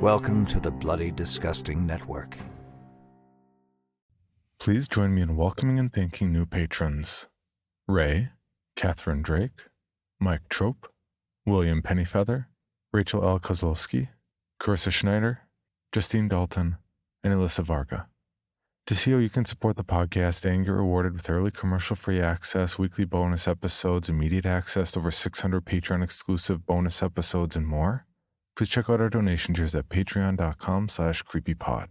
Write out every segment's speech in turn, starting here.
Welcome to the Bloody Disgusting Network. Please join me in welcoming and thanking new patrons. Ray, Catherine Drake, Mike Trope, William Pennyfeather, Rachel L. Kozlowski, Carissa Schneider, Justine Dalton, and Alyssa Varga. To see how you can support the podcast and get rewarded with early commercial-free access, weekly bonus episodes, immediate access to over 600 Patreon-exclusive bonus episodes, and more, please check out our donation tiers at patreon.com/creepypod.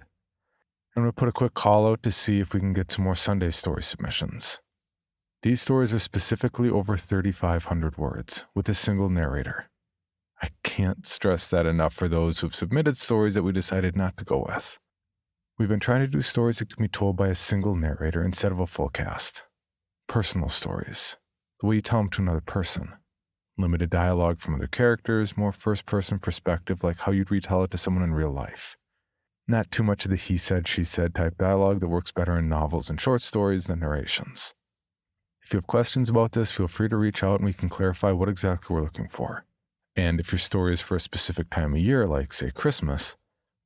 I'm going to put a quick call out to see if we can get some more Sunday story submissions. These stories are specifically over 3,500 words with a single narrator. I can't stress that enough for those who've submitted stories that we decided not to go with. We've been trying to do stories that can be told by a single narrator instead of a full cast. Personal stories, the way you tell them to another person. Limited dialogue from other characters, more first-person perspective like how you'd retell it to someone in real life. Not too much of the he said, she said type dialogue that works better in novels and short stories than narrations. If you have questions about this, feel free to reach out and we can clarify what exactly we're looking for. And if your story is for a specific time of year, like, say, Christmas,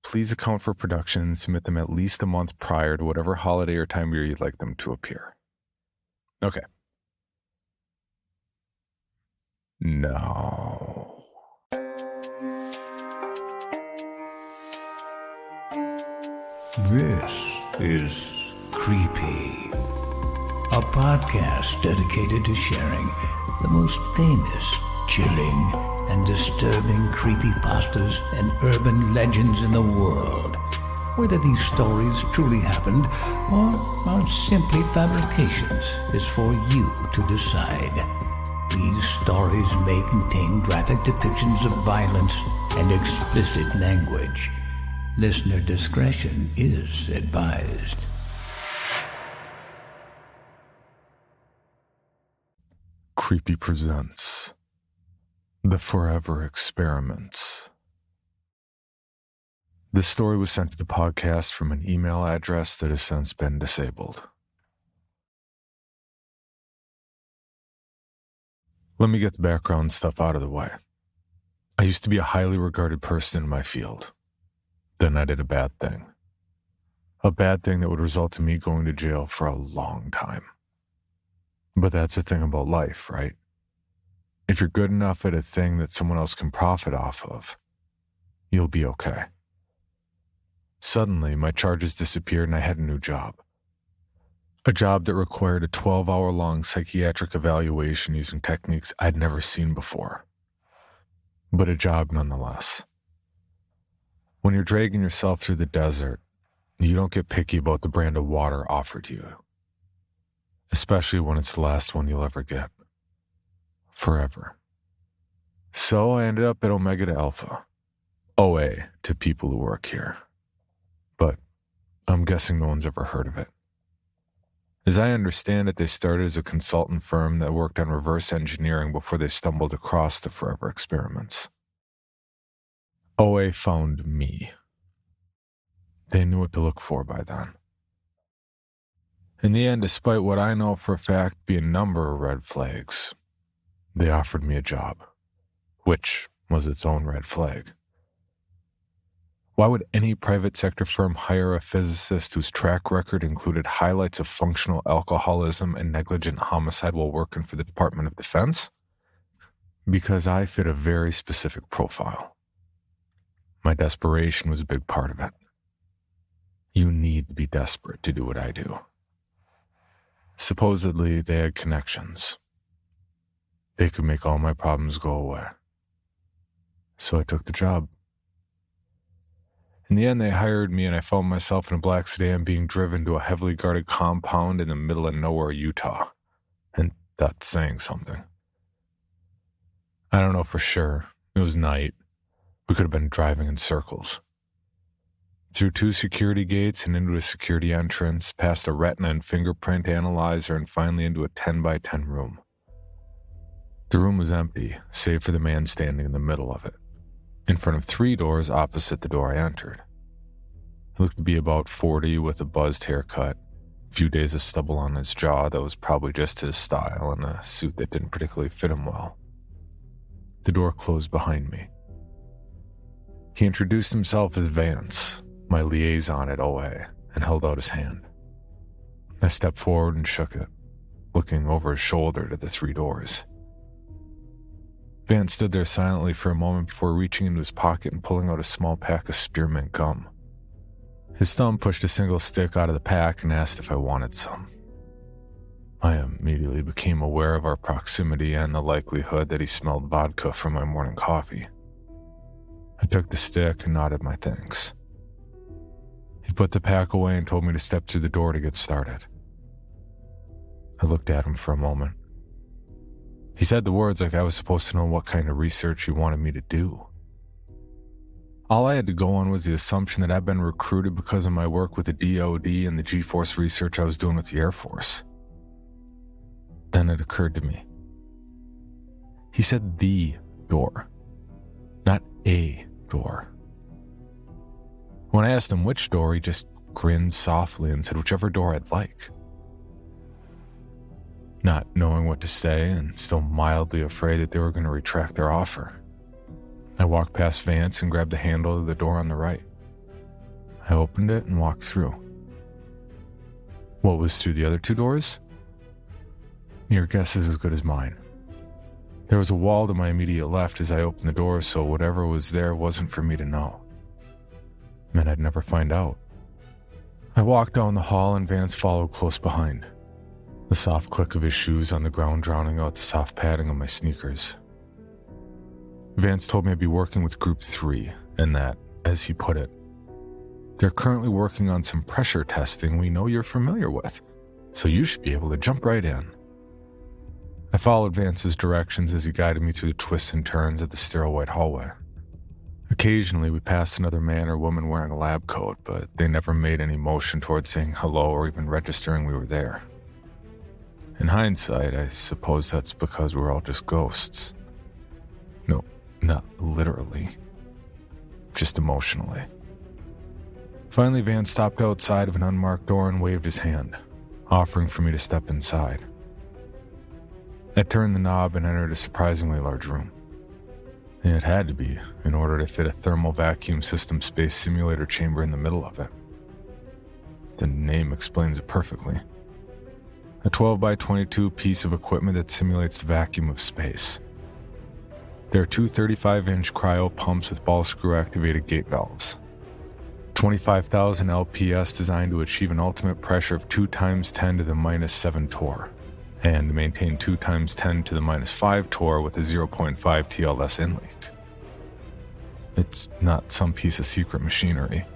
please account for production and submit them at least a month prior to whatever holiday or time of year you'd like them to appear. Okay. No. This is Creepy, a podcast dedicated to sharing the most famous, chilling, and disturbing creepypastas and urban legends in the world. Whether these stories truly happened or are simply fabrications is for you to decide. These stories may contain graphic depictions of violence and explicit language. Listener discretion is advised. Creepy presents The Forever Experiments. This story was sent to the podcast from an email address that has since been disabled. Let me get the background stuff out of the way. I used to be a highly regarded person in my field. Then I did a bad thing. A bad thing that would result in me going to jail for a long time. But that's the thing about life, right? If you're good enough at a thing that someone else can profit off of, you'll be okay. Suddenly, my charges disappeared and I had a new job. A job that required a 12-hour-long psychiatric evaluation using techniques I'd never seen before. But a job nonetheless. When you're dragging yourself through the desert, you don't get picky about the brand of water offered you. Especially when it's the last one you'll ever get. Forever. So I ended up at Omega to Alpha. OA to people who work here. But I'm guessing no one's ever heard of it. As I understand it, they started as a consultant firm that worked on reverse engineering before they stumbled across the Forever Experiments. OA found me. They knew what to look for by then. In the end, despite what I know for a fact be a number of red flags, they offered me a job, which was its own red flag. Why would any private sector firm hire a physicist whose track record included highlights of functional alcoholism and negligent homicide while working for the Department of Defense? Because I fit a very specific profile. My desperation was a big part of it. You need to be desperate to do what I do. Supposedly, they had connections. They could make all my problems go away. So I took the job. In the end, they hired me and I found myself in a black sedan being driven to a heavily guarded compound in the middle of nowhere, Utah. And that's saying something. I don't know for sure. It was night. We could have been driving in circles. Through 2 security gates and into a security entrance, past a retina and fingerprint analyzer, and finally into a 10 by 10 room. The room was empty, save for the man standing in the middle of it, in front of 3 doors opposite the door I entered. He looked to be about 40 with a buzzed haircut, a few days of stubble on his jaw that was probably just his style, and a suit that didn't particularly fit him well. The door closed behind me. He introduced himself as Vance, my liaison at OA, and held out his hand. I stepped forward and shook it, looking over his shoulder to the 3 doors. Vance stood there silently for a moment before reaching into his pocket and pulling out a small pack of spearmint gum. His thumb pushed a single stick out of the pack and asked if I wanted some. I immediately became aware of our proximity and the likelihood that he smelled vodka from my morning coffee. I took the stick and nodded my thanks. He put the pack away and told me to step through the door to get started. I looked at him for a moment. He said the words like I was supposed to know what kind of research he wanted me to do. All I had to go on was the assumption that I'd been recruited because of my work with the DoD and the G-Force research I was doing with the Air Force. Then it occurred to me. He said the door, not a door. When I asked him which door, he just grinned softly and said whichever door I'd like. Not knowing what to say and still mildly afraid that they were going to retract their offer, I walked past Vance and grabbed the handle of the door on the right. I opened it and walked through. What was through the other 2 doors? Your guess is as good as mine. There was a wall to my immediate left as I opened the door, so whatever was there wasn't for me to know. And I'd never find out. I walked down the hall and Vance followed close behind, the soft click of his shoes on the ground drowning out the soft padding of my sneakers. Vance told me I'd be working with Group 3, and that, as he put it, they're currently working on some pressure testing we know you're familiar with, so you should be able to jump right in. I followed Vance's directions as he guided me through the twists and turns of the sterile white hallway. Occasionally, we passed another man or woman wearing a lab coat, but they never made any motion towards saying hello or even registering we were there. In hindsight, I suppose that's because we're all just ghosts. No, not literally. Just emotionally. Finally, Vance stopped outside of an unmarked door and waved his hand, offering for me to step inside. I turned the knob and entered a surprisingly large room. It had to be, in order to fit a thermal vacuum system space simulator chamber in the middle of it. The name explains it perfectly. A 12 by 22 piece of equipment that simulates the vacuum of space. There are 2 35-inch cryo pumps with ball screw activated gate valves. 25,000 LPS designed to achieve an ultimate pressure of 2 times 10 to the minus 7 torr, and to maintain 2 times 10 to the minus 5 torr with a 0.5 TLS inleak. It's not some piece of secret machinery.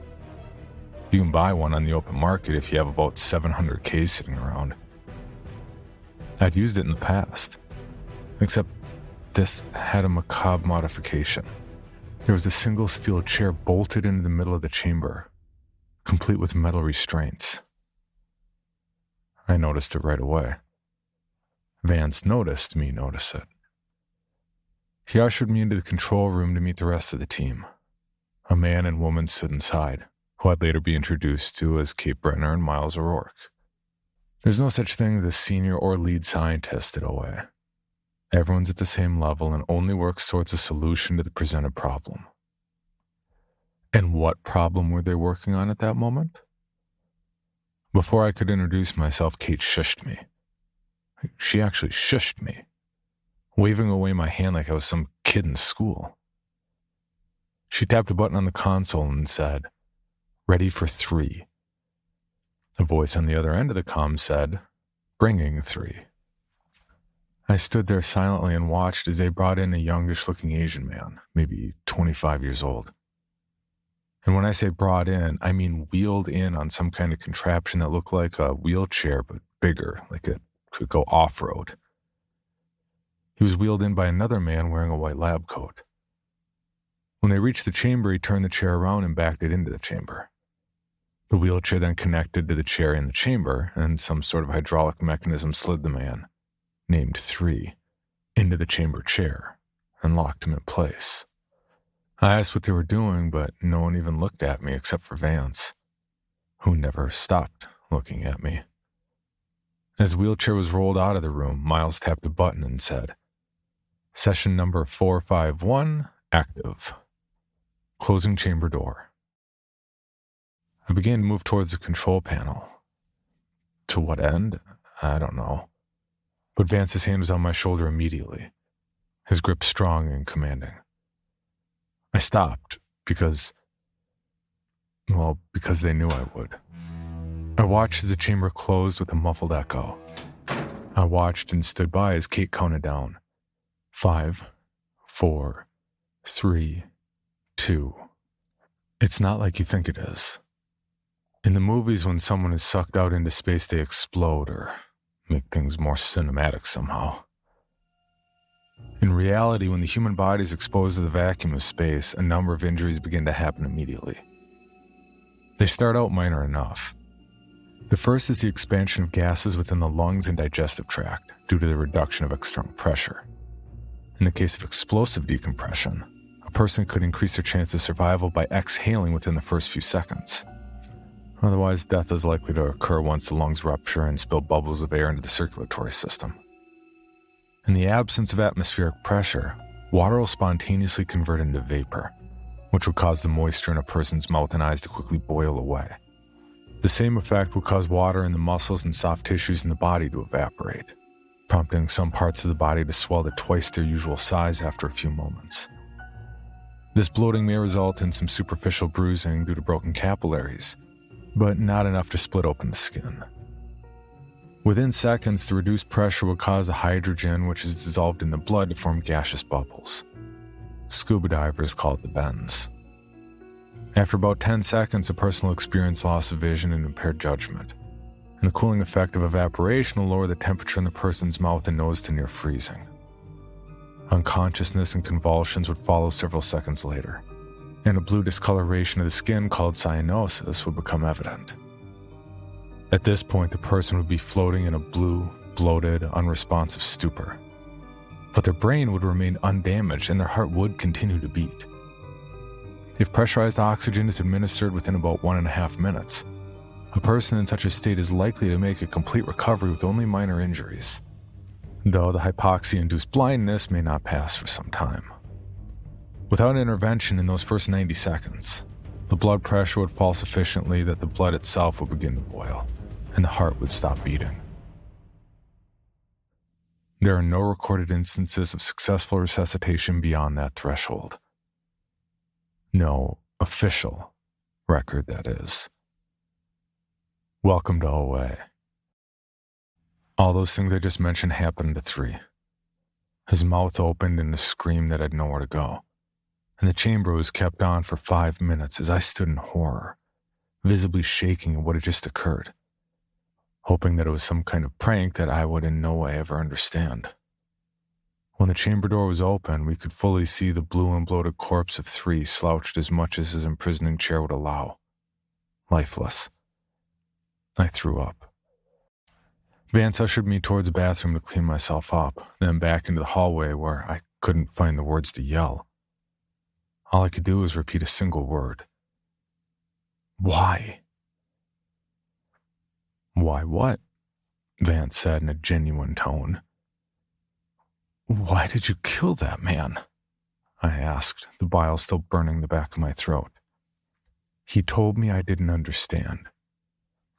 You can buy one on the open market if you have about 700K sitting around. I'd used it in the past, except this had a macabre modification. There was a single steel chair bolted into the middle of the chamber, complete with metal restraints. I noticed it right away. Vance noticed me notice it. He ushered me into the control room to meet the rest of the team. A man and woman stood inside, who I'd later be introduced to as Kate Brenner and Miles O'Rourke. There's no such thing as a senior or lead scientist at OA. Everyone's at the same level and only works towards a solution to the presented problem. And what problem were they working on at that moment? Before I could introduce myself, Kate shushed me. She actually shushed me, waving away my hand like I was some kid in school. She tapped a button on the console and said, "Ready for 3. A voice on the other end of the comm said, "Bringing 3. I stood there silently and watched as they brought in a youngish-looking Asian man, maybe 25 years old. And when I say brought in, I mean wheeled in on some kind of contraption that looked like a wheelchair but bigger, like it could go off-road. He was wheeled in by another man wearing a white lab coat. When they reached the chamber, he turned the chair around and backed it into the chamber. The wheelchair then connected to the chair in the chamber, and some sort of hydraulic mechanism slid the man, named 3, into the chamber chair and locked him in place. I asked what they were doing, but no one even looked at me except for Vance, who never stopped looking at me. As the wheelchair was rolled out of the room, Miles tapped a button and said, "Session number 451, active." closing chamber door. I began to move towards the control panel. To what end? I don't know. But Vance's hand was on my shoulder immediately, his grip strong and commanding. I stopped because they knew I would. I watched as the chamber closed with a muffled echo. I watched and stood by as Kate counted down. 5, 4, 3, 2. It's not like you think it is. In the movies, when someone is sucked out into space, they explode or make things more cinematic somehow. In reality, when the human body is exposed to the vacuum of space, a number of injuries begin to happen immediately. They start out minor enough. The first is the expansion of gases within the lungs and digestive tract due to the reduction of external pressure. In the case of explosive decompression, a person could increase their chance of survival by exhaling within the first few seconds. Otherwise, death is likely to occur once the lungs rupture and spill bubbles of air into the circulatory system. In the absence of atmospheric pressure, water will spontaneously convert into vapor, which would cause the moisture in a person's mouth and eyes to quickly boil away. The same effect will cause water in the muscles and soft tissues in the body to evaporate, prompting some parts of the body to swell to twice their usual size after a few moments. This bloating may result in some superficial bruising due to broken capillaries, but not enough to split open the skin. Within seconds, the reduced pressure will cause the hydrogen, which is dissolved in the blood, to form gaseous bubbles. Scuba divers call it the bends. After about 10 seconds, a person will experience loss of vision and impaired judgment, and the cooling effect of evaporation will lower the temperature in the person's mouth and nose to near freezing. Unconsciousness and convulsions would follow several seconds later, and a blue discoloration of the skin called cyanosis would become evident. At this point, the person would be floating in a blue, bloated, unresponsive stupor. But their brain would remain undamaged and their heart would continue to beat. If pressurized oxygen is administered within about 1.5 minutes, a person in such a state is likely to make a complete recovery with only minor injuries, though the hypoxia-induced blindness may not pass for some time. Without intervention in those first 90 seconds, the blood pressure would fall sufficiently that the blood itself would begin to boil, and the heart would stop beating. There are no recorded instances of successful resuscitation beyond that threshold. No official record, that is. Welcome to OA. All those things I just mentioned happened to 3. His mouth opened in a scream that had nowhere to go, and the chamber was kept on for 5 minutes as I stood in horror, visibly shaking at what had just occurred, hoping that it was some kind of prank that I would in no way ever understand. When the chamber door was open, we could fully see the blue and bloated corpse of 3 slouched as much as his imprisoning chair would allow. Lifeless. I threw up. Vance ushered me towards the bathroom to clean myself up, then back into the hallway where I couldn't find the words to yell. All I could do was repeat a single word. Why? Why what? Vance said in a genuine tone. Why did you kill that man? I asked, the bile still burning the back of my throat. He told me I didn't understand,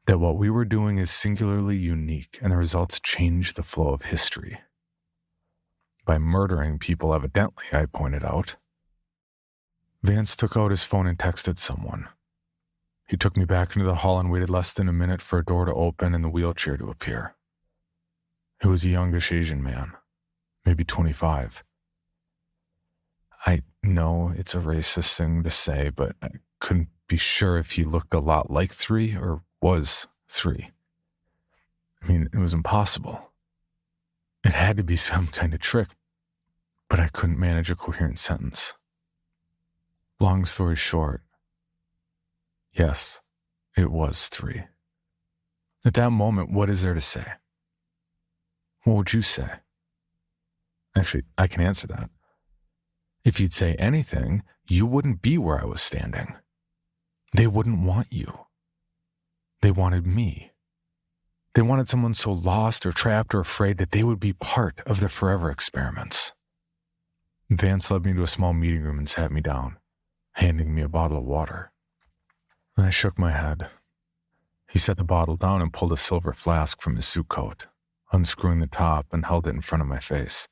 that what we were doing is singularly unique and the results change the flow of history. By murdering people, evidently, I pointed out. Vance took out his phone and texted someone. He took me back into the hall and waited less than a minute for a door to open and the wheelchair to appear. It was a youngish Asian man, maybe 25. I know it's a racist thing to say, but I couldn't be sure if he looked a lot like 3 or was 3. I mean, it was impossible. It had to be some kind of trick, but I couldn't manage a coherent sentence. Long story short, yes, it was 3. At that moment, what is there to say? What would you say? Actually, I can answer that. If you'd say anything, you wouldn't be where I was standing. They wouldn't want you. They wanted me. They wanted someone so lost or trapped or afraid that they would be part of the forever experiments. Vance led me to a small meeting room and sat me down, handing me a bottle of water. I shook my head. He set the bottle down and pulled a silver flask from his suit coat, unscrewing the top and held it in front of my face.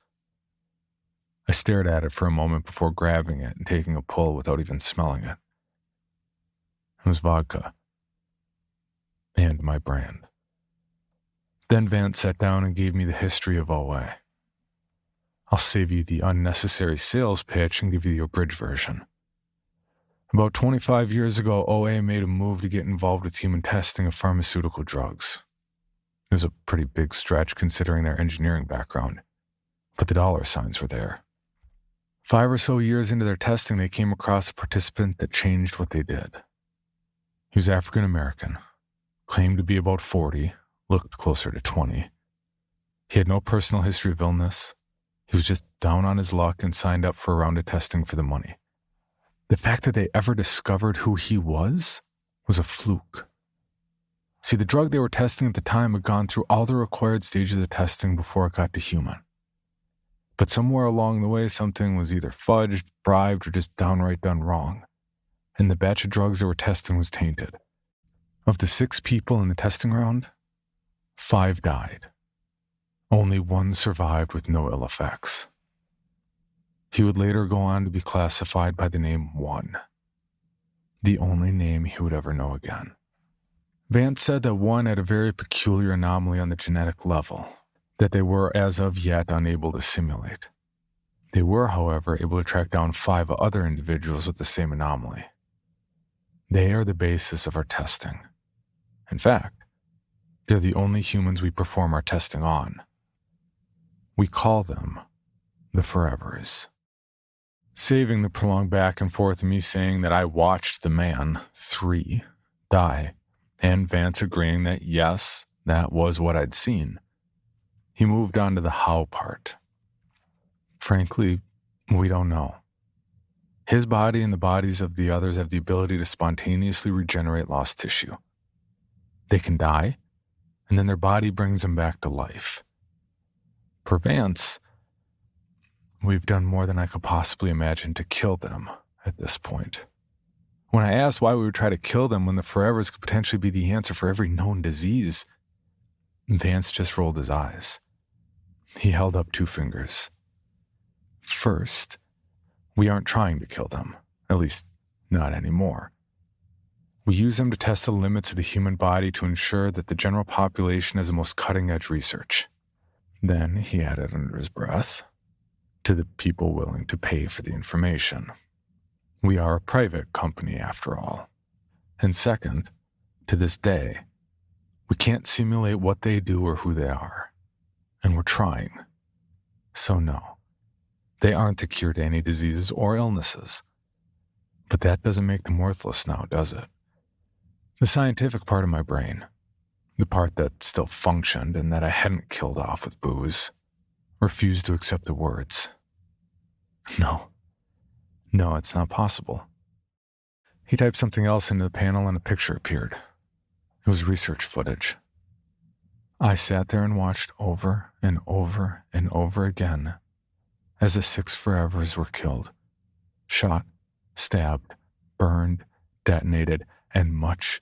I stared at it for a moment before grabbing it and taking a pull without even smelling it. It was vodka. And my brand. Then Vance sat down and gave me the history of OA. I'll save you the unnecessary sales pitch and give you the abridged version. About 25 years ago, OA made a move to get involved with human testing of pharmaceutical drugs. It was a pretty big stretch considering their engineering background, but the dollar signs were there. 5 or so years into their testing, they came across a participant that changed what they did. He was African American, claimed to be about 40, looked closer to 20. He had no personal history of illness. He was just down on his luck and signed up for a round of testing for the money. The fact that they ever discovered who he was a fluke. See, the drug they were testing at the time had gone through all the required stages of testing before it got to human. But somewhere along the way, something was either fudged, bribed, or just downright done wrong. And the batch of drugs they were testing was tainted. Of the 6 people in the testing round, 5 died. Only 1 survived with no ill effects. He would later go on to be classified by the name 1, the only name he would ever know again. Vance said that 1 had a very peculiar anomaly on the genetic level that they were as of yet unable to simulate. They were, however, able to track down 5 other individuals with the same anomaly. They are the basis of our testing. In fact, they're the only humans we perform our testing on. We call them the Forevers. Saving the prolonged back and forth of me saying that I watched the man, 3, die, and Vance agreeing that yes, that was what I'd seen. He moved on to the how part. Frankly, we don't know. His body and the bodies of the others have the ability to spontaneously regenerate lost tissue. They can die, and then their body brings them back to life. For Vance, we've done more than I could possibly imagine to kill them at this point. When I asked why we would try to kill them when the Forevers could potentially be the answer for every known disease, Vance just rolled his eyes. He held up 2 fingers. First, we aren't trying to kill them, at least not anymore. We use them to test the limits of the human body to ensure that the general population has the most cutting-edge research. Then, he added under his breath, to the people willing to pay for the information. We are a private company, after all. And second, to this day, we can't simulate what they do or who they are. And we're trying. So no, they aren't the cure to any diseases or illnesses. But that doesn't make them worthless now, does it? The scientific part of my brain, the part that still functioned and that I hadn't killed off with booze, refused to accept the words. No, it's not possible. He typed something else into the panel and a picture appeared. It was research footage. I sat there and watched over and over and over again as the 6 Forevers were killed, shot, stabbed, burned, detonated, and much,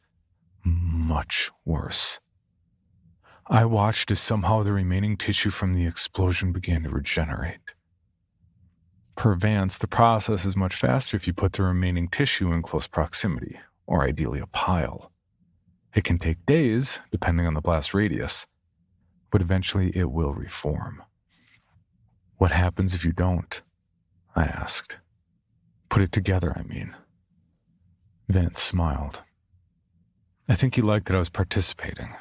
much worse. I watched as somehow the remaining tissue from the explosion began to regenerate. Per Vance, the process is much faster if you put the remaining tissue in close proximity, or ideally a pile. It can take days, depending on the blast radius, but eventually it will reform. What happens if you don't? I asked. Put it together, I mean. Vance smiled. I think he liked that I was participating,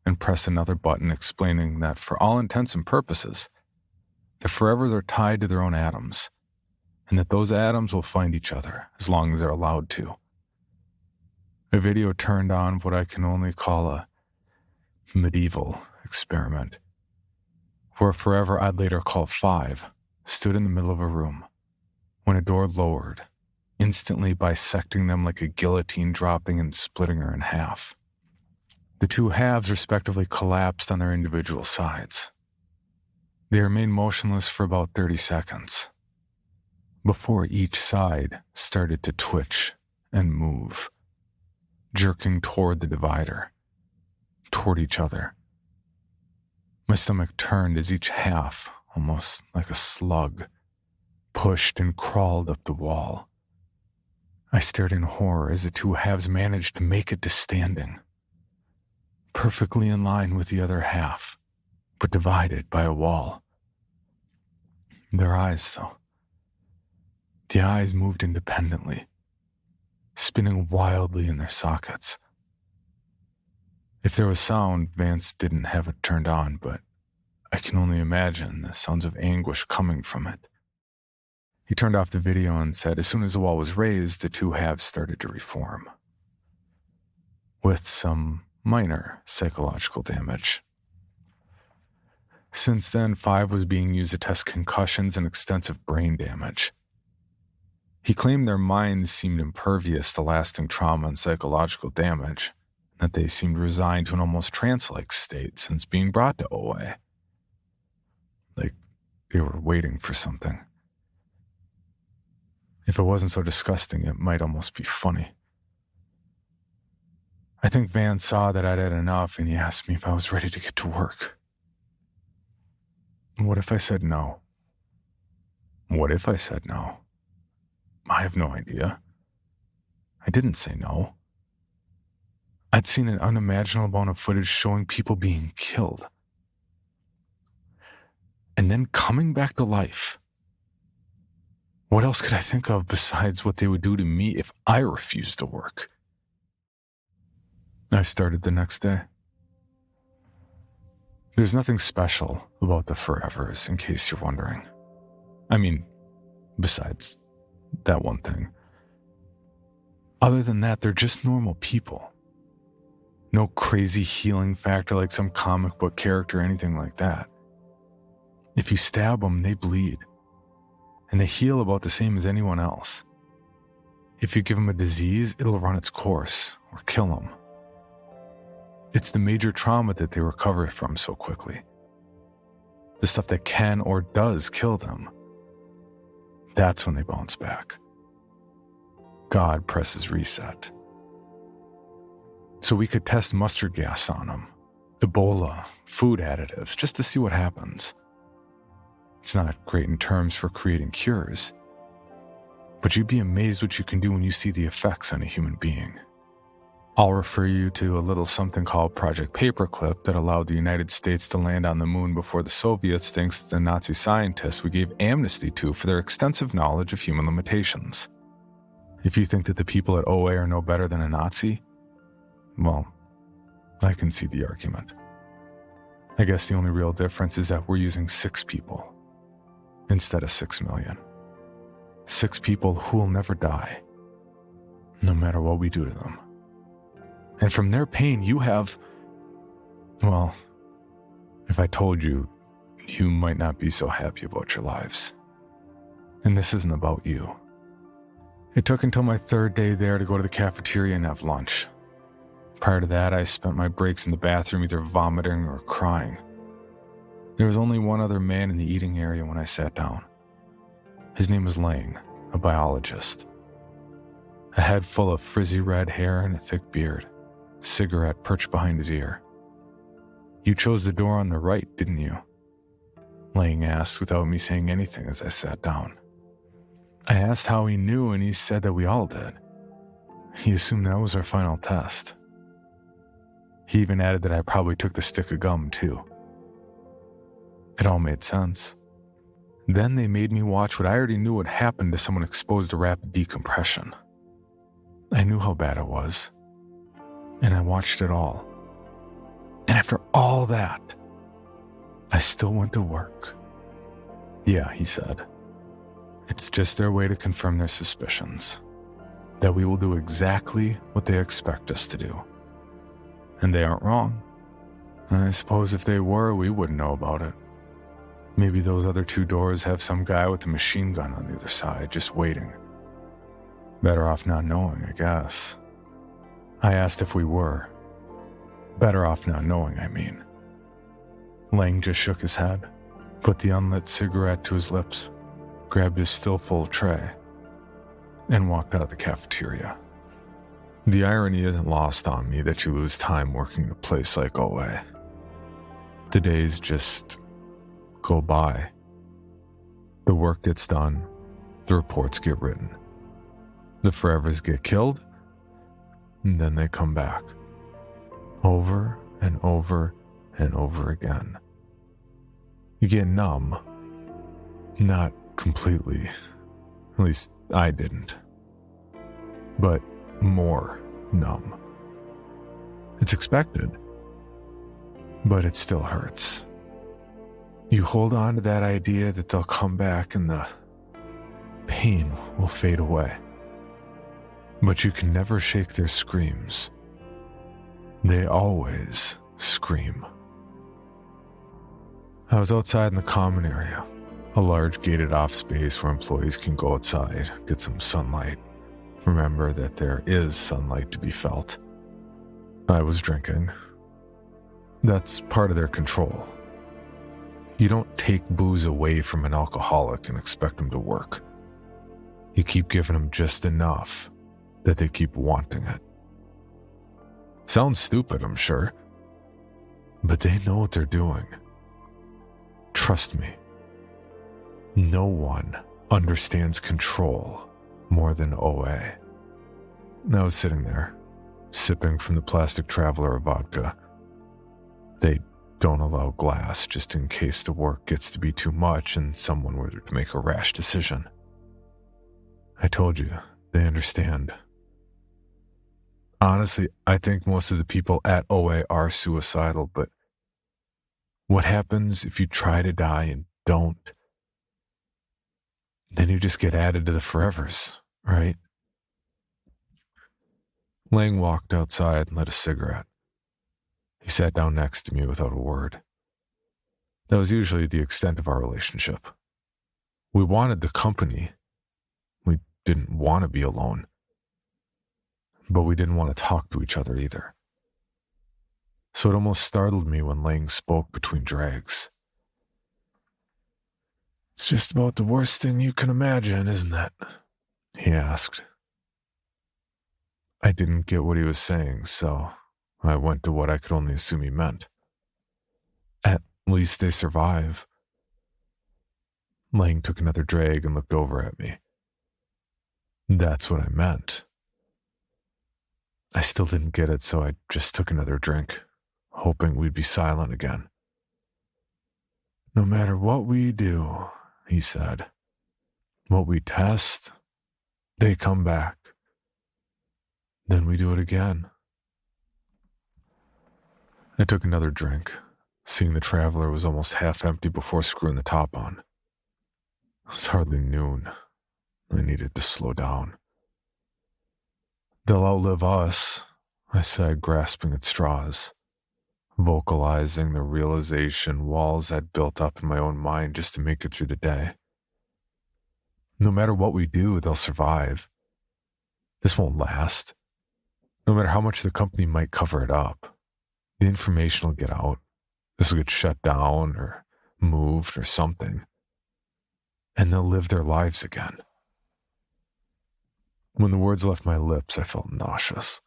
and pressed another button explaining that for all intents and purposes, the Forevers are tied to their own atoms, and that those atoms will find each other as long as they're allowed to. A video turned on what I can only call a medieval experiment, where a Forever I'd later call 5 stood in the middle of a room when a door lowered, instantly bisecting them like a guillotine dropping and splitting her in half. The 2 halves respectively collapsed on their individual sides. They remained motionless for about 30 seconds. before each side started to twitch and move, jerking toward the divider, toward each other. My stomach turned as each half, almost like a slug, pushed and crawled up the wall. I stared in horror as the two halves managed to make it to standing, perfectly in line with the other half, but divided by a wall. Their eyes, though. The eyes moved independently, spinning wildly in their sockets. If there was sound, Vance didn't have it turned on, but I can only imagine the sounds of anguish coming from it. He turned off the video and said as soon as the wall was raised, the two halves started to reform, with some minor psychological damage. Since then, 5 was being used to test concussions and extensive brain damage. He claimed their minds seemed impervious to lasting trauma and psychological damage, that they seemed resigned to an almost trance-like state since being brought to OA. Like they were waiting for something. If it wasn't so disgusting, it might almost be funny. I think Vance saw that I'd had enough and he asked me if I was ready to get to work. What if I said no? What if I said no? I have no idea. I didn't say no. I'd seen an unimaginable amount of footage showing people being killed. And then coming back to life. What else could I think of besides what they would do to me if I refused to work? I started the next day. There's nothing special about the Forevers, in case you're wondering. I mean, besides that one thing. Other than that, they're just normal people. No crazy healing factor like some comic book character or anything like that. If you stab them, they bleed. And they heal about the same as anyone else. If you give them a disease, it'll run its course or kill them. It's the major trauma that they recover from so quickly. The stuff that can or does kill them. That's when they bounce back. God presses reset. So we could test mustard gas on them, Ebola, food additives, just to see what happens. It's not great in terms for creating cures, but you'd be amazed what you can do when you see the effects on a human being. I'll refer you to a little something called Project Paperclip that allowed the United States to land on the moon before the Soviets thanks to the Nazi scientists we gave amnesty to for their extensive knowledge of human limitations. If you think that the people at OA are no better than a Nazi, well, I can see the argument. I guess the only real difference is that we're using 6 people instead of 6 million. 6 people who will never die, no matter what we do to them. And from their pain, you have, well, if I told you, you might not be so happy about your lives. And this isn't about you. It took until my 3rd day there to go to the cafeteria and have lunch. Prior to that, I spent my breaks in the bathroom either vomiting or crying. There was only one other man in the eating area when I sat down. His name was Lang, a biologist. A head full of frizzy red hair and a thick beard, cigarette perched behind his ear. "You chose the door on the right, didn't you?" Lang asked without me saying anything as I sat down. I asked how he knew and he said that we all did. He assumed that was our final test. He even added that I probably took the stick of gum too. It all made sense. Then they made me watch what I already knew would happen to someone exposed to rapid decompression. I knew how bad it was, and I watched it all. And after all that, I still went to work. "Yeah," he said. "It's just their way to confirm their suspicions, that we will do exactly what they expect us to do. And they aren't wrong. I suppose if they were, we wouldn't know about it. Maybe those other 2 doors have some guy with a machine gun on the other side, just waiting. Better off not knowing, I guess." I asked if we were. Better off not knowing, I mean. Lang just shook his head, put the unlit cigarette to his lips. grabbed his still full tray, and walked out of the cafeteria. The irony isn't lost on me that you lose time working in a place like OA. The days just go by. The work gets done, the reports get written. The forevers get killed, and then they come back. Over and over and over again. You get numb. Not completely. At least I didn't. But more numb. It's expected. But it still hurts. You hold on to that idea that they'll come back and the pain will fade away. But you can never shake their screams. They always scream. I was outside in the common area, a large gated off space where employees can go outside, get some sunlight. Remember that there is sunlight to be felt. I was drinking. That's part of their control. You don't take booze away from an alcoholic and expect them to work. You keep giving them just enough that they keep wanting it. Sounds stupid, I'm sure, but they know what they're doing. Trust me. No one understands control more than OA. I was sitting there, sipping from the plastic traveler of vodka. They don't allow glass just in case the work gets to be too much and someone were to make a rash decision. I told you, they understand. Honestly, I think most of the people at OA are suicidal, but what happens if you try to die and don't? Then you just get added to the forevers, right? Lang walked outside and lit a cigarette. He sat down next to me without a word. That was usually the extent of our relationship. We wanted the company. We didn't want to be alone. But we didn't want to talk to each other either. So it almost startled me when Lang spoke between drags. "It's just about the worst thing you can imagine, isn't it?" he asked. I didn't get what he was saying, so I went to what I could only assume he meant. At least they survive. Lang took another drag and looked over at me. That's what I meant. I still didn't get it, so I just took another drink, hoping we'd be silent again. "No matter what we do," he said, "what we test, they come back. Then we do it again." I took another drink, seeing the traveler was almost half empty before screwing the top on. It was hardly noon. I needed to slow down. "They'll outlive us," I said, grasping at straws, vocalizing the realization walls I'd built up in my own mind just to make it through the day. "No matter what we do, they'll survive. This won't last. No matter how much the company might cover it up, the information will get out. This will get shut down or moved or something. And they'll live their lives again." When the words left my lips, I felt nauseous.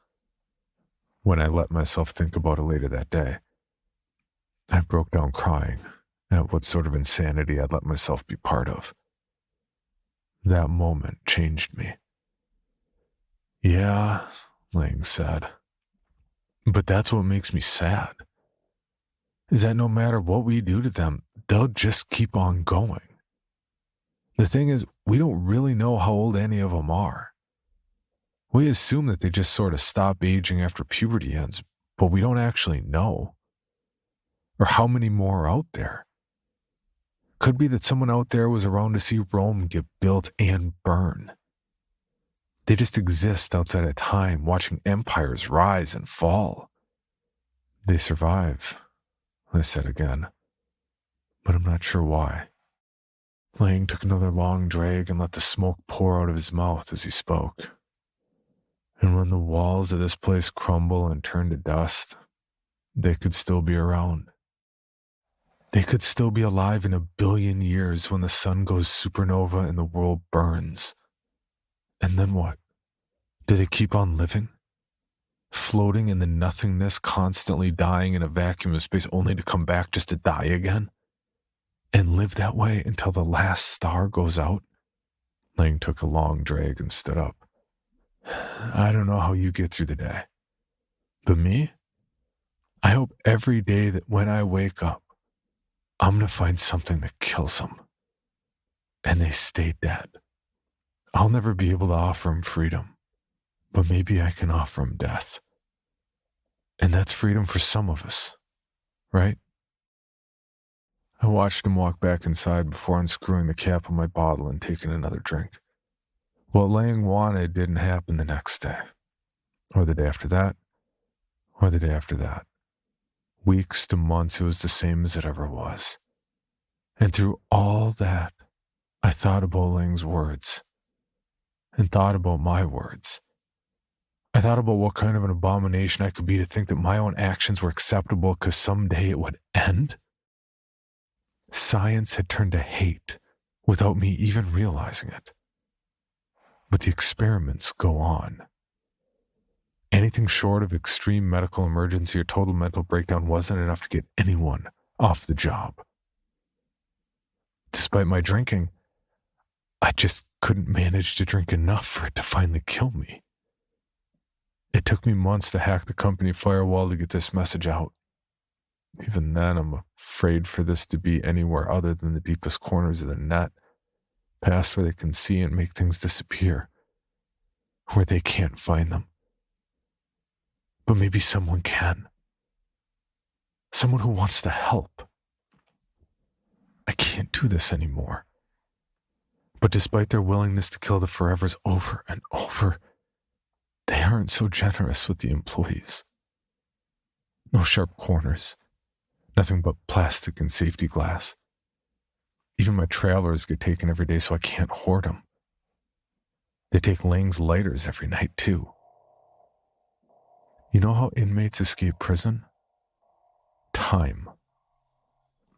When I let myself think about it later that day, I broke down crying at what sort of insanity I'd let myself be part of. That moment changed me. "Yeah," Lang said, "but that's what makes me sad, is that no matter what we do to them, they'll just keep on going. The thing is, we don't really know how old any of them are. We assume that they just sort of stop aging after puberty ends, but we don't actually know. Or how many more are out there. Could be that someone out there was around to see Rome get built and burn. They just exist outside of time, watching empires rise and fall. They survive," I said again, "but I'm not sure why." Lang took another long drag and let the smoke pour out of his mouth as he spoke. "And when the walls of this place crumble and turn to dust, they could still be around. They could still be alive in 1 billion years when the sun goes supernova and the world burns. And then what? Do they keep on living? Floating in the nothingness, constantly dying in a vacuum of space only to come back just to die again? And live that way until the last star goes out? Lang took a long drag and stood up. I don't know how you get through the day. But me? I hope every day that when I wake up, I'm going to find something that kills them. And they stay dead. I'll never be able to offer them freedom. But maybe I can offer them death. And that's freedom for some of us. Right? I watched him walk back inside before unscrewing the cap of my bottle and taking another drink. What Lang wanted didn't happen the next day. Or the day after that. Or the day after that. Weeks to months, it was the same as it ever was. And through all that, I thought about Lang's words. And thought about my words. I thought about what kind of an abomination I could be to think that my own actions were acceptable because someday it would end. Science had turned to hate without me even realizing it. But the experiments go on. Anything short of extreme medical emergency or total mental breakdown wasn't enough to get anyone off the job. Despite my drinking, I just couldn't manage to drink enough for it to finally kill me. It took me months to hack the company firewall to get this message out. Even then, I'm afraid for this to be anywhere other than the deepest corners of the net, past where they can see and make things disappear, where they can't find them. But maybe someone can. Someone who wants to help. I can't do this anymore. But despite their willingness to kill the Forevers over and over, they aren't so generous with the employees. No sharp corners. Nothing but plastic and safety glass. Even my trailers get taken every day, so I can't hoard them. They take Lang's lighters every night, too. You know how inmates escape prison? Time.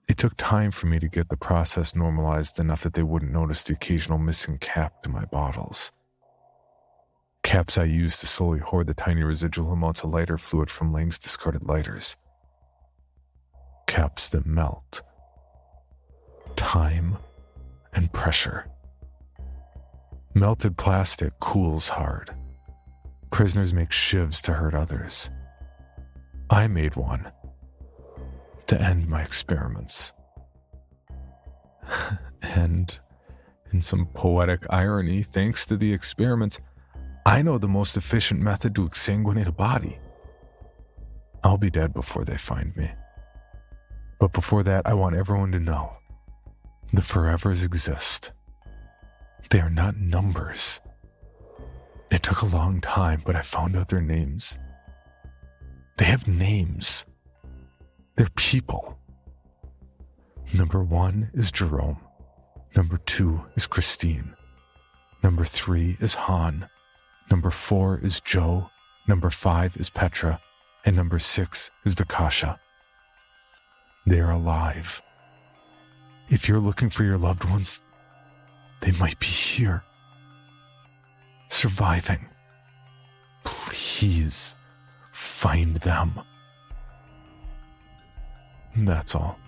It took time for me to get the process normalized enough that they wouldn't notice the occasional missing cap to my bottles. Caps I used to slowly hoard the tiny residual amounts of lighter fluid from Lang's discarded lighters. Caps that melt. Time and pressure. Melted plastic cools hard. Prisoners make shivs to hurt others. I made one to end my experiments. And in some poetic irony, thanks to the experiments, I know the most efficient method to exsanguinate a body. I'll be dead before they find me. But before that, I want everyone to know the Forevers exist. They are not numbers. It took a long time, but I found out their names. They have names. They're people. Number 1 is Jerome. Number 2 is Christine. Number 3 is Han. Number 4 is Joe. Number 5 is Petra. And number 6 is Dakasha. They are alive. If you're looking for your loved ones, they might be here. Surviving. Please find them. That's all.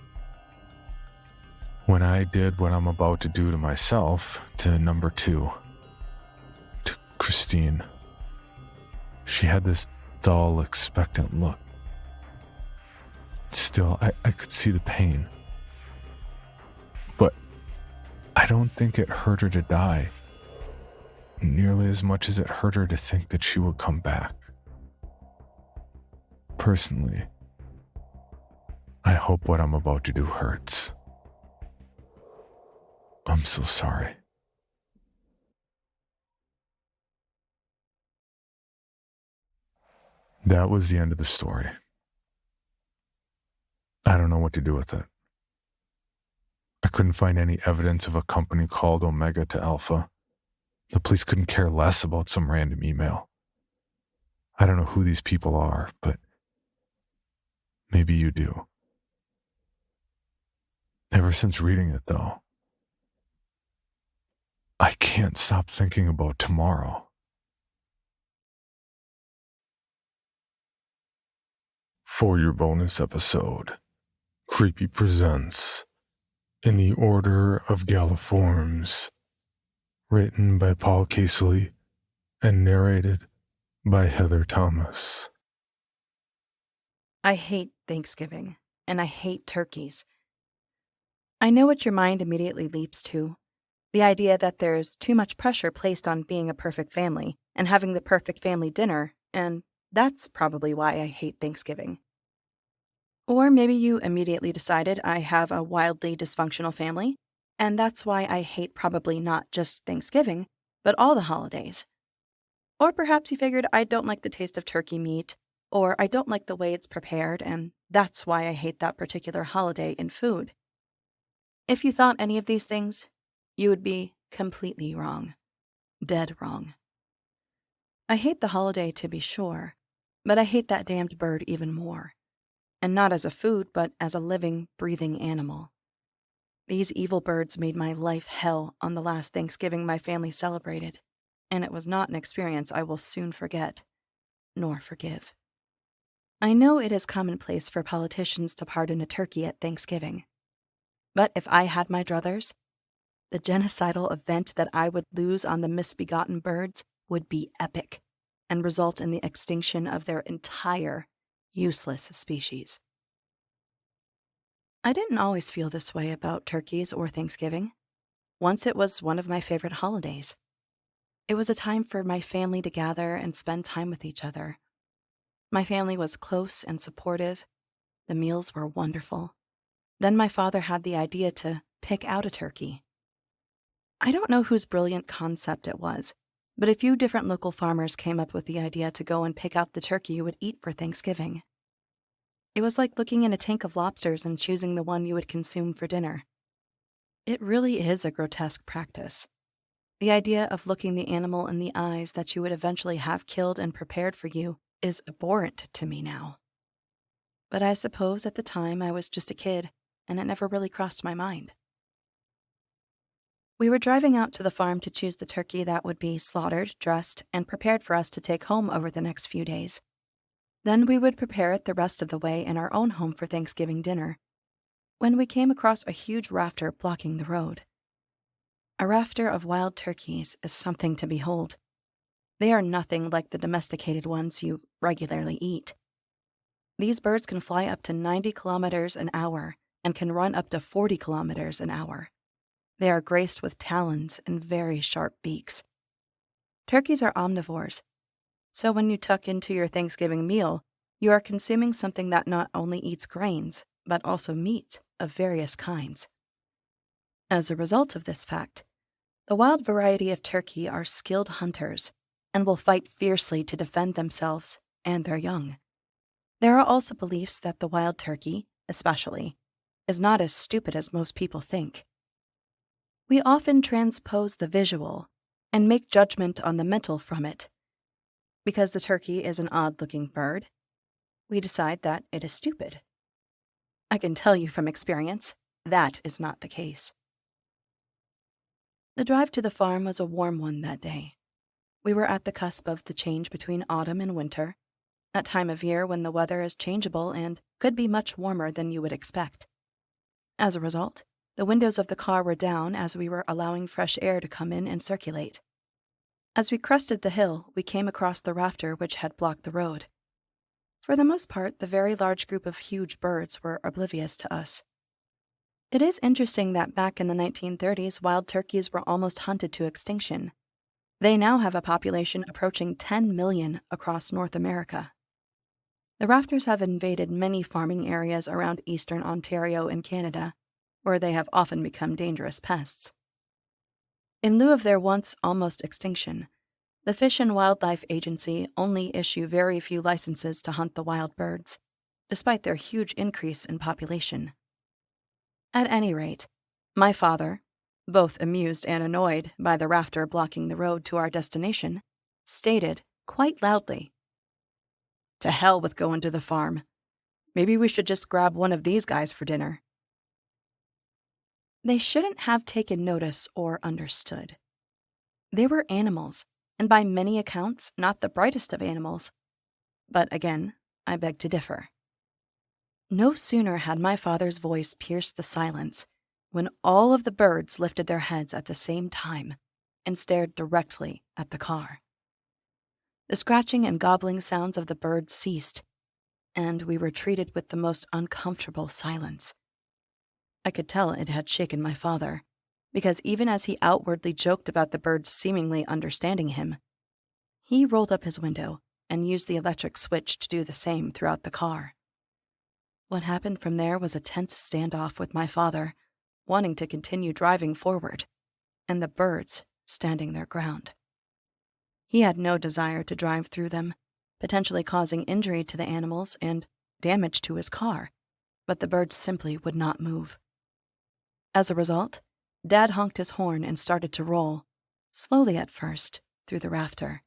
When I did what I'm about to do to myself, to number 2, to Christine, she had this dull, expectant look. Still, I could see the pain. But I don't think it hurt her to die nearly as much as it hurt her to think that she would come back. Personally, I hope what I'm about to do hurts. I'm so sorry. That was the end of the story. I don't know what to do with it. I couldn't find any evidence of a company called Omega to Alpha. The police couldn't care less about some random email. I don't know who these people are, but maybe you do. Ever since reading it, though, I can't stop thinking about tomorrow. For your bonus episode, Creepy presents In the Order of Galliforms, written by Paul Casely and narrated by Heather Thomas. I hate Thanksgiving, and I hate turkeys. I know what your mind immediately leaps to. The idea that there's too much pressure placed on being a perfect family and having the perfect family dinner, and that's probably why I hate Thanksgiving. Or maybe you immediately decided I have a wildly dysfunctional family, and that's why I hate probably not just Thanksgiving, but all the holidays. Or perhaps you figured I don't like the taste of turkey meat, or I don't like the way it's prepared, and that's why I hate that particular holiday in food. If you thought any of these things, you would be completely wrong. Dead wrong. I hate the holiday to be sure, but I hate that damned bird even more. And not as a food, but as a living, breathing animal. These evil birds made my life hell on the last Thanksgiving my family celebrated, and it was not an experience I will soon forget, nor forgive. I know it is commonplace for politicians to pardon a turkey at Thanksgiving. But if I had my druthers, the genocidal event that I would lose on the misbegotten birds would be epic and result in the extinction of their entire useless species. I didn't always feel this way about turkeys or Thanksgiving. Once it was one of my favorite holidays. It was a time for my family to gather and spend time with each other. My family was close and supportive. The meals were wonderful. Then my father had the idea to pick out a turkey. I don't know whose brilliant concept it was, but a few different local farmers came up with the idea to go and pick out the turkey you would eat for Thanksgiving. It was like looking in a tank of lobsters and choosing the one you would consume for dinner. It really is a grotesque practice. The idea of looking the animal in the eyes that you would eventually have killed and prepared for you is abhorrent to me now. But I suppose at the time I was just a kid, and it never really crossed my mind. We were driving out to the farm to choose the turkey that would be slaughtered, dressed, and prepared for us to take home over the next few days. Then we would prepare it the rest of the way in our own home for Thanksgiving dinner, when we came across a huge rafter blocking the road. A rafter of wild turkeys is something to behold. They are nothing like the domesticated ones you regularly eat. These birds can fly up to 90 kilometers an hour and can run up to 40 kilometers an hour. They are graced with talons and very sharp beaks. Turkeys are omnivores, so when you tuck into your Thanksgiving meal, you are consuming something that not only eats grains, but also meat of various kinds. As a result of this fact, the wild variety of turkey are skilled hunters and will fight fiercely to defend themselves and their young. There are also beliefs that the wild turkey, especially, is not as stupid as most people think. We often transpose the visual and make judgment on the mental from it. Because the turkey is an odd-looking bird, we decide that it is stupid. I can tell you from experience, that is not the case. The drive to the farm was a warm one that day. We were at the cusp of the change between autumn and winter, that time of year when the weather is changeable and could be much warmer than you would expect. As a result, the windows of the car were down as we were allowing fresh air to come in and circulate. As we crested the hill, we came across the rafter which had blocked the road. For the most part, the very large group of huge birds were oblivious to us. It is interesting that back in the 1930s, wild turkeys were almost hunted to extinction. They now have a population approaching 10 million across North America. The rafters have invaded many farming areas around eastern Ontario and Canada, where they have often become dangerous pests. In lieu of their once almost extinction, the Fish and Wildlife Agency only issue very few licenses to hunt the wild birds, despite their huge increase in population. At any rate, my father, both amused and annoyed by the rafter blocking the road to our destination, stated, quite loudly, "To hell with going to the farm. Maybe we should just grab one of these guys for dinner." They shouldn't have taken notice or understood. They were animals, and by many accounts, not the brightest of animals. But again, I beg to differ. No sooner had my father's voice pierced the silence when all of the birds lifted their heads at the same time and stared directly at the car. The scratching and gobbling sounds of the birds ceased, and we were treated with the most uncomfortable silence. I could tell it had shaken my father, because even as he outwardly joked about the birds seemingly understanding him, he rolled up his window and used the electric switch to do the same throughout the car. What happened from there was a tense standoff with my father, wanting to continue driving forward, and the birds standing their ground. He had no desire to drive through them, potentially causing injury to the animals and damage to his car, but the birds simply would not move. As a result, Dad honked his horn and started to roll, slowly at first, through the rafter.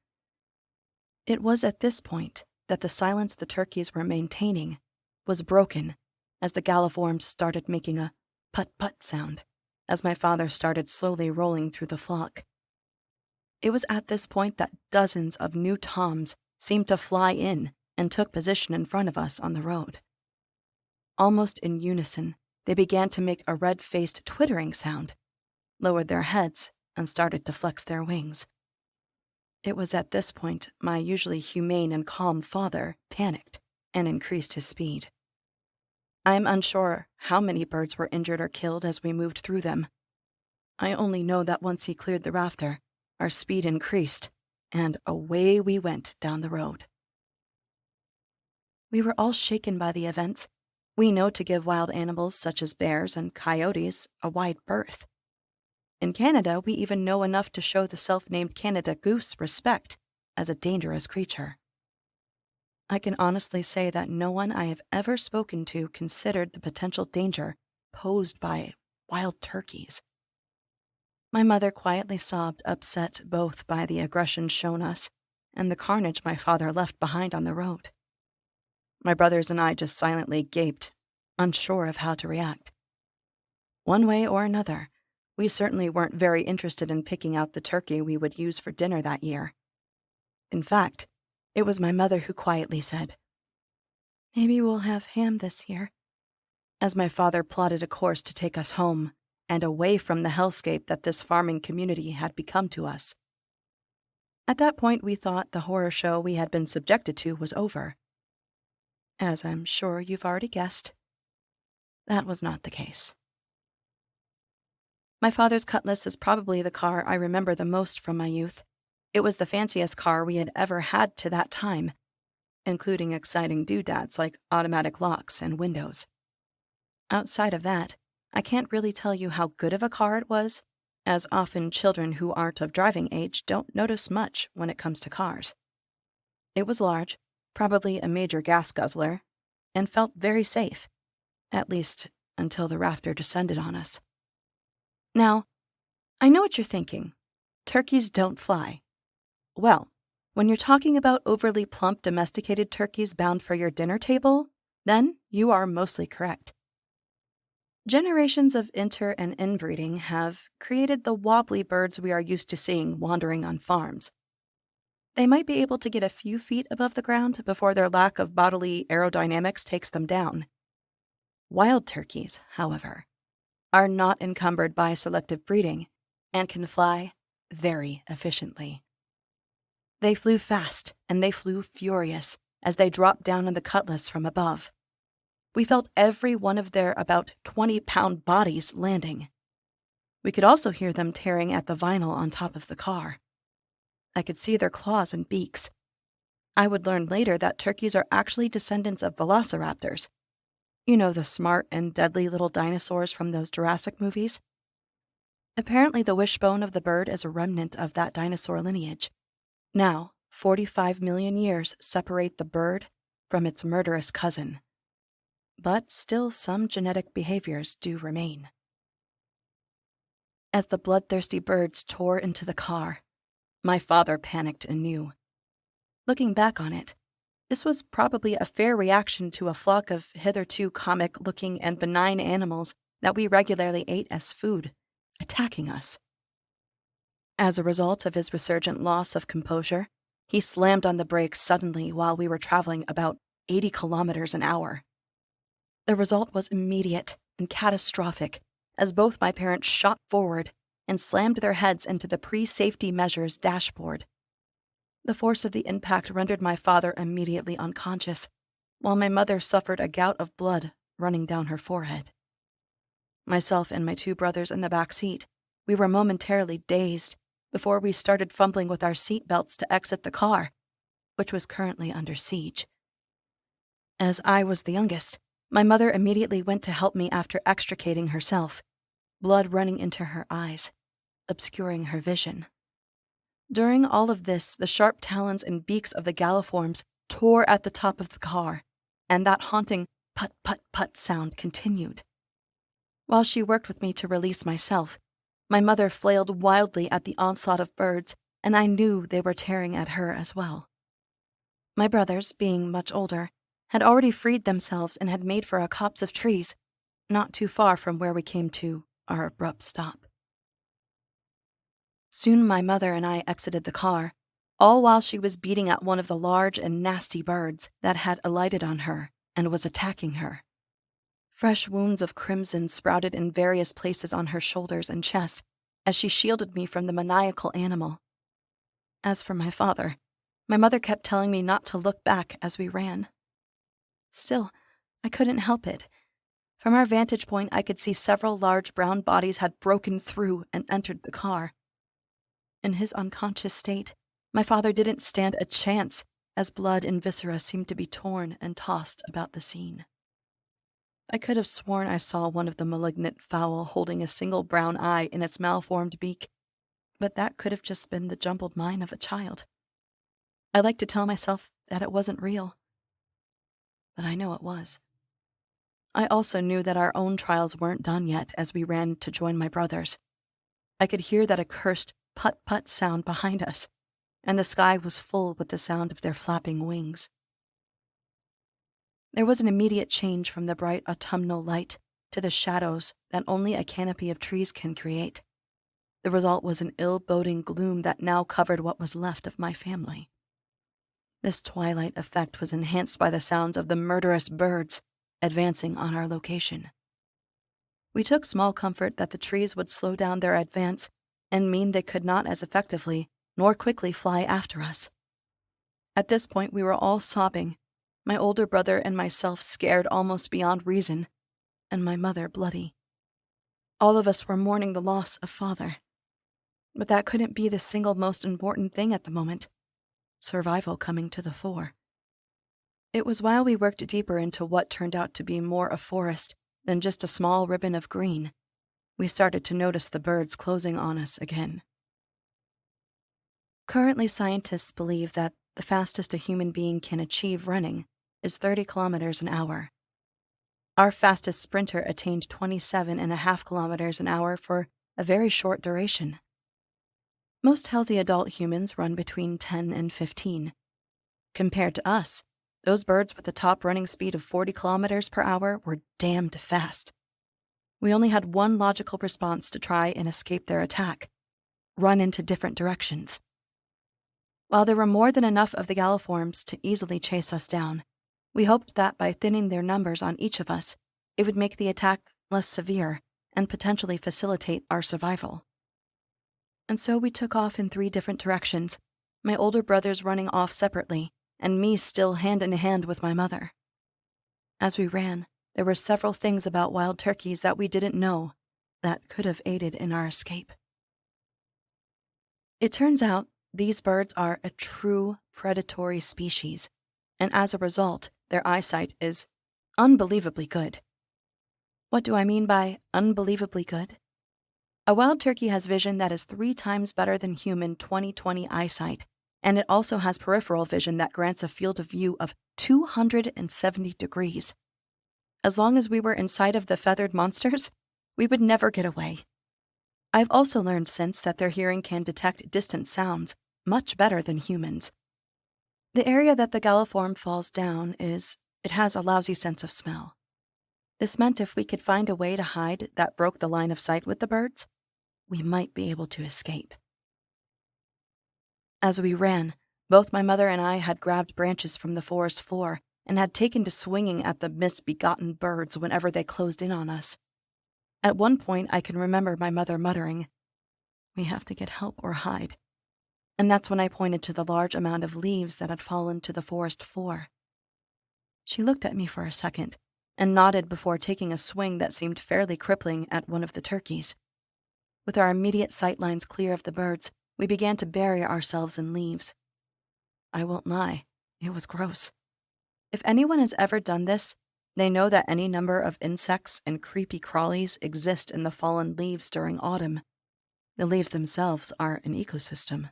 It was at this point that the silence the turkeys were maintaining was broken as the galliforms started making a put-put sound as my father started slowly rolling through the flock. It was at this point that dozens of new toms seemed to fly in and took position in front of us on the road. Almost in unison, they began to make a red-faced twittering sound, lowered their heads, and started to flex their wings. It was at this point my usually humane and calm father panicked and increased his speed. I am unsure how many birds were injured or killed as we moved through them. I only know that once he cleared the rafter, our speed increased, and away we went down the road. We were all shaken by the events. We know to give wild animals such as bears and coyotes a wide berth. In Canada, we even know enough to show the self-named Canada goose respect as a dangerous creature. I can honestly say that no one I have ever spoken to considered the potential danger posed by wild turkeys. My mother quietly sobbed, upset both by the aggression shown us and the carnage my father left behind on the road. My brothers and I just silently gaped, unsure of how to react. One way or another, we certainly weren't very interested in picking out the turkey we would use for dinner that year. In fact, it was my mother who quietly said, "Maybe we'll have ham this year," as my father plotted a course to take us home and away from the hellscape that this farming community had become to us. At that point, we thought the horror show we had been subjected to was over. As I'm sure you've already guessed, that was not the case. My father's Cutlass is probably the car I remember the most from my youth. It was the fanciest car we had ever had to that time, including exciting doodads like automatic locks and windows. Outside of that, I can't really tell you how good of a car it was, as often children who aren't of driving age don't notice much when it comes to cars. It was large, probably a major gas guzzler, and felt very safe, at least until the rafter descended on us. Now, I know what you're thinking. Turkeys don't fly. Well, when you're talking about overly plump domesticated turkeys bound for your dinner table, then you are mostly correct. Generations of inter- and inbreeding have created the wobbly birds we are used to seeing wandering on farms. They might be able to get a few feet above the ground before their lack of bodily aerodynamics takes them down. Wild turkeys, however, are not encumbered by selective breeding and can fly very efficiently. They flew fast and they flew furious as they dropped down on the Cutlass from above. We felt every one of their about 20-pound bodies landing. We could also hear them tearing at the vinyl on top of the car. I could see their claws and beaks. I would learn later that turkeys are actually descendants of velociraptors. You know, the smart and deadly little dinosaurs from those Jurassic movies? Apparently, the wishbone of the bird is a remnant of that dinosaur lineage. Now, 45 million years separate the bird from its murderous cousin. But still some genetic behaviors do remain. As the bloodthirsty birds tore into the car, my father panicked anew. Looking back on it, this was probably a fair reaction to a flock of hitherto comic-looking and benign animals that we regularly ate as food, attacking us. As a result of his resurgent loss of composure, he slammed on the brakes suddenly while we were traveling about 80 kilometers an hour. The result was immediate and catastrophic, as both my parents shot forward and slammed their heads into the pre-safety measures dashboard. The force of the impact rendered my father immediately unconscious, while my mother suffered a gout of blood running down her forehead. Myself and my two brothers in the back seat, we were momentarily dazed before we started fumbling with our seat belts to exit the car, which was currently under siege. As I was the youngest, my mother immediately went to help me after extricating herself, blood running into her eyes, obscuring her vision. During all of this, the sharp talons and beaks of the galliforms tore at the top of the car, and that haunting put-put-put sound continued. While she worked with me to release myself, my mother flailed wildly at the onslaught of birds, and I knew they were tearing at her as well. My brothers, being much older, had already freed themselves and had made for a copse of trees, not too far from where we came to our abrupt stop. Soon my mother and I exited the car, all while she was beating at one of the large and nasty birds that had alighted on her and was attacking her. Fresh wounds of crimson sprouted in various places on her shoulders and chest as she shielded me from the maniacal animal. As for my father, my mother kept telling me not to look back as we ran. Still, I couldn't help it. From our vantage point, I could see several large brown bodies had broken through and entered the car. In his unconscious state, my father didn't stand a chance, as blood and viscera seemed to be torn and tossed about the scene. I could have sworn I saw one of the malignant fowl holding a single brown eye in its malformed beak, but that could have just been the jumbled mind of a child. I like to tell myself that it wasn't real, but I know it was. I also knew that our own trials weren't done yet as we ran to join my brothers. I could hear that accursed put-put sound behind us, and the sky was full with the sound of their flapping wings. There was an immediate change from the bright autumnal light to the shadows that only a canopy of trees can create. The result was an ill-boding gloom that now covered what was left of my family. This twilight effect was enhanced by the sounds of the murderous birds advancing on our location. We took small comfort that the trees would slow down their advance and mean they could not as effectively nor quickly fly after us. At this point, we were all sobbing, my older brother and myself scared almost beyond reason, and my mother bloody. All of us were mourning the loss of father. But that couldn't be the single most important thing at the moment, survival coming to the fore. It was while we worked deeper into what turned out to be more a forest than just a small ribbon of green, we started to notice the birds closing on us again. Currently, scientists believe that the fastest a human being can achieve running is 30 kilometers an hour. Our fastest sprinter attained 27.5 kilometers an hour for a very short duration. Most healthy adult humans run between 10 and 15. Compared to us, those birds with a top running speed of 40 kilometers per hour were damned fast. We only had one logical response to try and escape their attack: run into different directions. While there were more than enough of the galliforms to easily chase us down, we hoped that by thinning their numbers on each of us, it would make the attack less severe and potentially facilitate our survival. And so we took off in 3 different directions, my older brothers running off separately, and me still hand in hand with my mother. As we ran, there were several things about wild turkeys that we didn't know that could have aided in our escape. It turns out these birds are a true predatory species, and as a result, their eyesight is unbelievably good. What do I mean by unbelievably good? A wild turkey has vision that is 3 times better than human 20/20 eyesight, and it also has peripheral vision that grants a field of view of 270 degrees. As long as we were in sight of the feathered monsters, we would never get away. I've also learned since that their hearing can detect distant sounds much better than humans. The area that the galliform falls down it has a lousy sense of smell. This meant if we could find a way to hide that broke the line of sight with the birds, we might be able to escape. As we ran, both my mother and I had grabbed branches from the forest floor and had taken to swinging at the misbegotten birds whenever they closed in on us. At one point, I can remember my mother muttering, "We have to get help or hide." And that's when I pointed to the large amount of leaves that had fallen to the forest floor. She looked at me for a second and nodded before taking a swing that seemed fairly crippling at one of the turkeys. With our immediate sightlines clear of the birds, we began to bury ourselves in leaves. I won't lie, it was gross. If anyone has ever done this, they know that any number of insects and creepy crawlies exist in the fallen leaves during autumn. The leaves themselves are an ecosystem.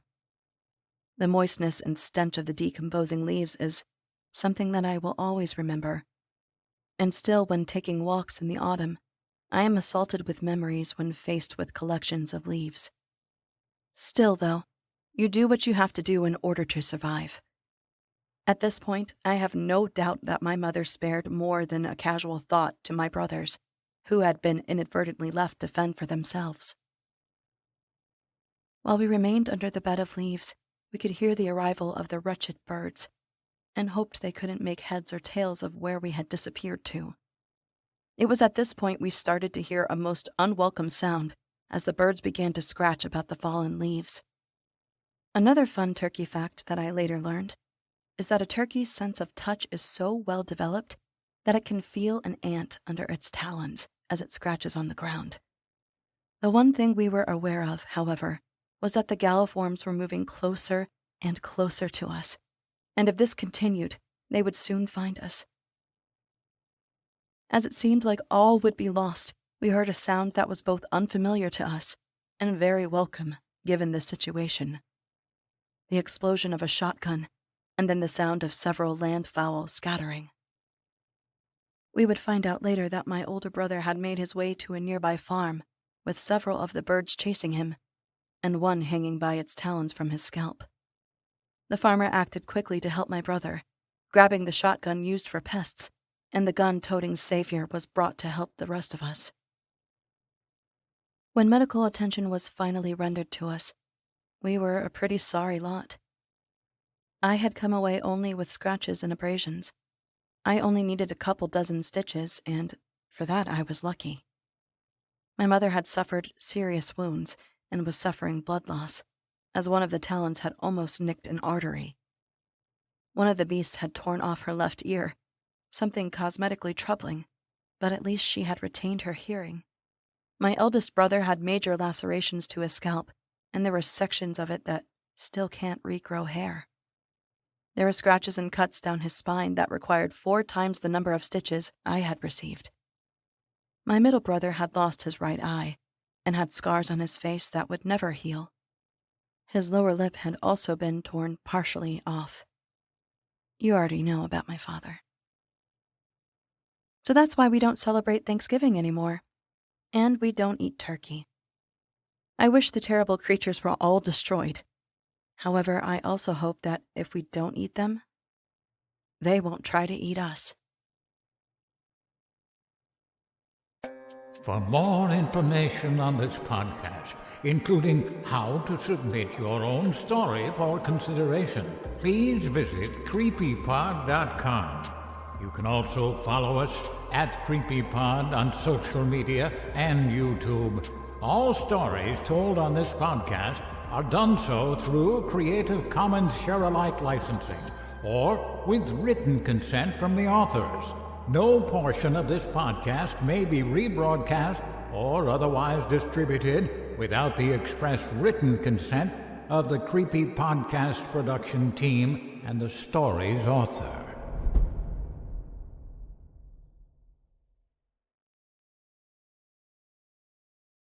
The moistness and stench of the decomposing leaves is something that I will always remember. And still, when taking walks in the autumn, I am assaulted with memories when faced with collections of leaves. Still, though, you do what you have to do in order to survive. At this point, I have no doubt that my mother spared more than a casual thought to my brothers, who had been inadvertently left to fend for themselves. While we remained under the bed of leaves, we could hear the arrival of the wretched birds, and hoped they couldn't make heads or tails of where we had disappeared to. It was at this point we started to hear a most unwelcome sound as the birds began to scratch about the fallen leaves. Another fun turkey fact that I later learned is that a turkey's sense of touch is so well developed that it can feel an ant under its talons as it scratches on the ground. The one thing we were aware of, however, was that the galliforms were moving closer and closer to us, and if this continued, they would soon find us. As it seemed like all would be lost, we heard a sound that was both unfamiliar to us and very welcome given the situation. The explosion of a shotgun, and then the sound of several landfowl scattering. We would find out later that my older brother had made his way to a nearby farm, with several of the birds chasing him, and one hanging by its talons from his scalp. The farmer acted quickly to help my brother, grabbing the shotgun used for pests, and the gun-toting savior was brought to help the rest of us. When medical attention was finally rendered to us, we were a pretty sorry lot. I had come away only with scratches and abrasions. I only needed a couple dozen stitches, and for that I was lucky. My mother had suffered serious wounds and was suffering blood loss, as one of the talons had almost nicked an artery. One of the beasts had torn off her left ear, something cosmetically troubling, but at least she had retained her hearing. My eldest brother had major lacerations to his scalp, and there were sections of it that still can't regrow hair. There were scratches and cuts down his spine that required 4 times the number of stitches I had received. My middle brother had lost his right eye and had scars on his face that would never heal. His lower lip had also been torn partially off. You already know about my father. So that's why we don't celebrate Thanksgiving anymore, and we don't eat turkey. I wish the terrible creatures were all destroyed. However, I also hope that if we don't eat them, they won't try to eat us. For more information on this podcast, including how to submit your own story for consideration, please visit creepypod.com. You can also follow us at CreepyPod on social media and YouTube. All stories told on this podcast are done so through Creative Commons Share-alike licensing or with written consent from the authors. No portion of this podcast may be rebroadcast or otherwise distributed without the express written consent of the Creepy Podcast production team and the story's author.